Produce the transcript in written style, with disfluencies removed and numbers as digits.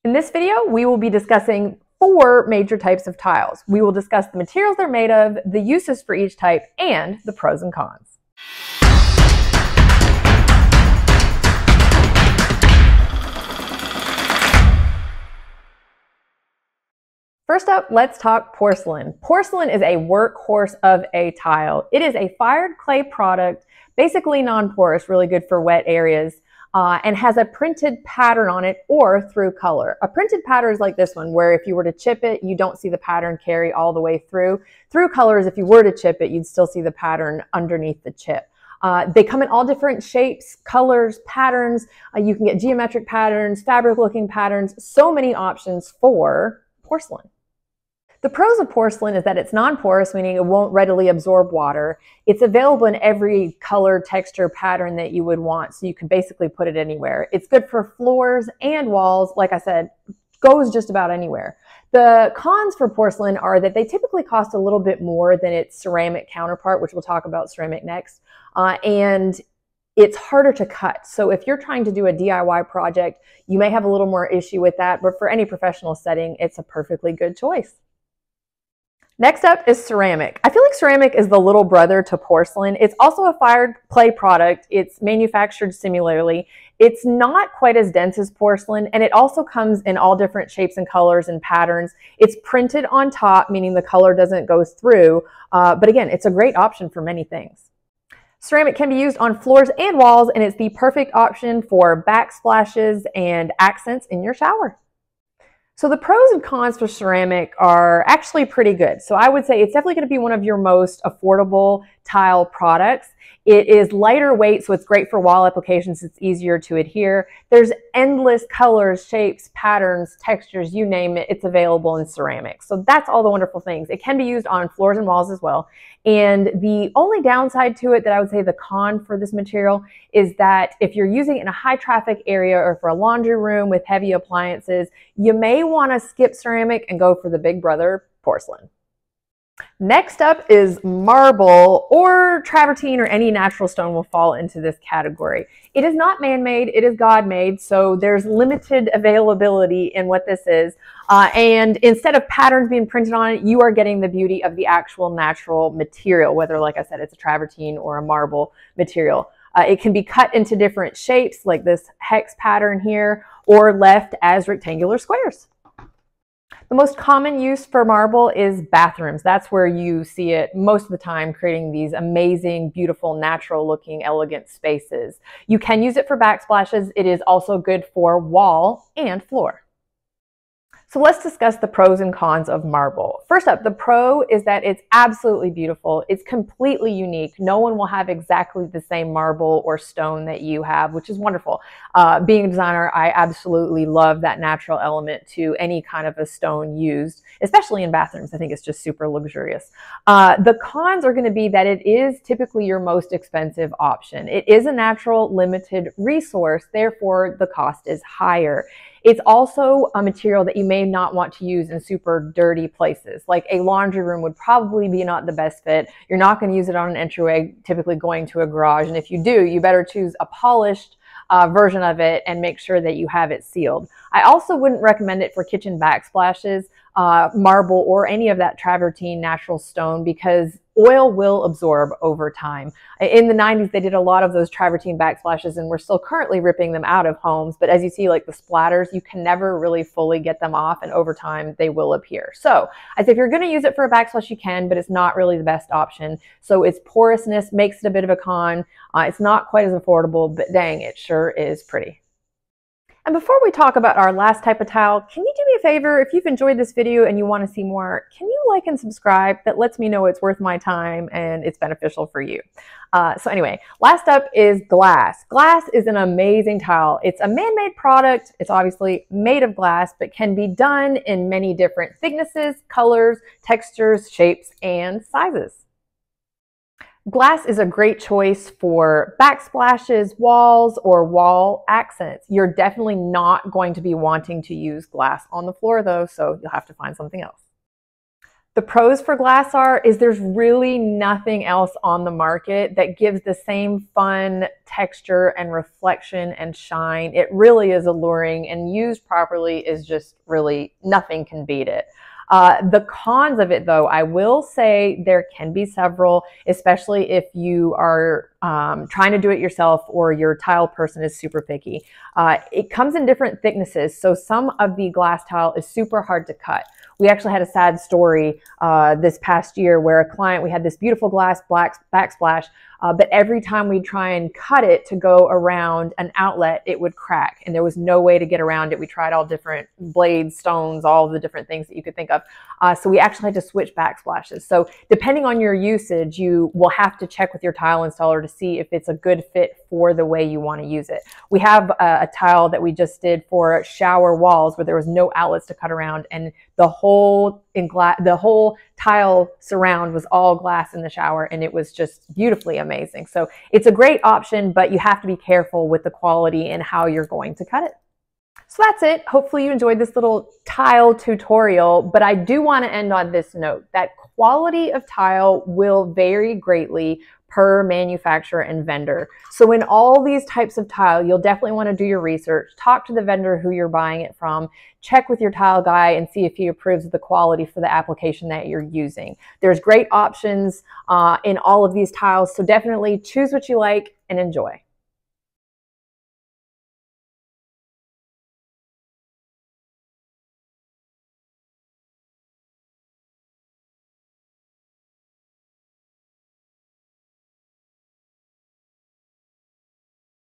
In this video, we will be discussing 4 major types of tiles. We will discuss the materials they're made of, the uses for each type, and the pros and cons. First up, let's talk porcelain. Porcelain is a workhorse of a tile. It is a fired clay product, basically non-porous, really good for wet areas, and has a printed pattern on it or through color. A printed pattern is like this one, where if you were to chip it, you don't see the pattern carry all the way through. Through colors, if you were to chip it, you'd still see the pattern underneath the chip. They come in all different shapes, colors, patterns. You can get geometric patterns, fabric-looking patterns, so many options for porcelain. The pros of porcelain is that it's non-porous, meaning it won't readily absorb water. It's available in every color, texture, pattern that you would want, so you can basically put it anywhere. It's good for floors and walls. Like I said, goes just about anywhere. The cons for porcelain are that they typically cost a little bit more than its ceramic counterpart, which we'll talk about ceramic next, and it's harder to cut. So if you're trying to do a DIY project, you may have a little more issue with that, but for any professional setting, it's a perfectly good choice. Next up is ceramic. I feel like ceramic is the little brother to porcelain. It's also a fired clay product. It's manufactured similarly. It's not quite as dense as porcelain, and it also comes in all different shapes and colors and patterns. It's printed on top, meaning the color doesn't go through, but again, it's a great option for many things. Ceramic can be used on floors and walls, and it's the perfect option for backsplashes and accents in your shower. So the pros and cons for ceramic are actually pretty good. So I would say it's definitely going to be one of your most affordable tile products. It is lighter weight, so it's great for wall applications. It's easier to adhere. There's endless colors, shapes, patterns, textures, you name it, it's available in ceramic. So that's all the wonderful things. It can be used on floors and walls as well. And the only downside to it that I would say the con for this material is that if you're using it in a high traffic area or for a laundry room with heavy appliances, you may want to skip ceramic and go for the big brother porcelain. Next up is marble, or travertine, or any natural stone will fall into this category. It is not man-made, it is God-made, so there's limited availability in what this is. And instead of patterns being printed on it, you are getting the beauty of the actual natural material, whether, like I said, it's a travertine or a marble material. It can be cut into different shapes, like this hex pattern here, or left as rectangular squares. The most common use for marble is bathrooms. That's where you see it most of the time, creating these amazing, beautiful, natural looking, elegant spaces. You can use it for backsplashes. It is also good for wall and floor. So let's discuss the pros and cons of marble. First up, the pro is that it's absolutely beautiful. It's completely unique. No one will have exactly the same marble or stone that you have, which is wonderful. Being a designer, I absolutely love that natural element to any kind of a stone used, especially in bathrooms. I think it's just super luxurious. The cons are going to be that it is typically your most expensive option. It is a natural limited resource, therefore the cost is higher. It's also a material that you may not want to use in super dirty places. Like a laundry room would probably be not the best fit. You're not going to use it on an entryway, typically going to a garage. And if you do, you better choose a polished version of it and make sure that you have it sealed. I also wouldn't recommend it for kitchen backsplashes, marble, or any of that travertine natural stone, because oil will absorb over time. In the 90s, they did a lot of those travertine backsplashes, and we're still currently ripping them out of homes. But as you see, like the splatters, you can never really fully get them off, and over time they will appear. So I'd say if you're going to use it for a backsplash, you can, but it's not really the best option. So its porousness makes it a bit of a con. It's not quite as affordable, but dang, it sure is pretty. And before we talk about our last type of tile, can you do me a favor? If you've enjoyed this video and you want to see more, can you like and subscribe? That lets me know it's worth my time and it's beneficial for you. So anyway, last up is glass. Glass is an amazing tile. It's a man-made product. It's obviously made of glass, but can be done in many different thicknesses, colors, textures, shapes, and sizes. Glass is a great choice for backsplashes, walls, or wall accents. You're definitely not going to be wanting to use glass on the floor though, so you'll have to find something else. The pros for glass is there's really nothing else on the market that gives the same fun texture and reflection and shine. It really is alluring, and used properly is just really, nothing can beat it. The cons of it, though, I will say there can be several, especially if you are trying to do it yourself or your tile person is super picky. It comes in different thicknesses, so some of the glass tile is super hard to cut. We actually had a sad story this past year where a client, we had this beautiful glass backsplash, but every time we try and cut it to go around an outlet, it would crack, and there was no way to get around it. We tried all different blades, stones, all the different things that you could think of. So we actually had to switch backsplashes. So depending on your usage, you will have to check with your tile installer to see if it's a good fit for the way you want to use it. We have a tile that we just did for shower walls where there was no outlets to cut around, and the whole tile surround was all glass in the shower, and it was just beautifully amazing. So it's a great option, but you have to be careful with the quality and how you're going to cut it. So that's it. Hopefully you enjoyed this little tile tutorial, but I do want to end on this note that quality of tile will vary greatly per manufacturer and vendor. So in all these types of tile, you'll definitely want to do your research, talk to the vendor who you're buying it from, check with your tile guy and see if he approves of the quality for the application that you're using. There's great options in all of these tiles, so definitely choose what you like and enjoy.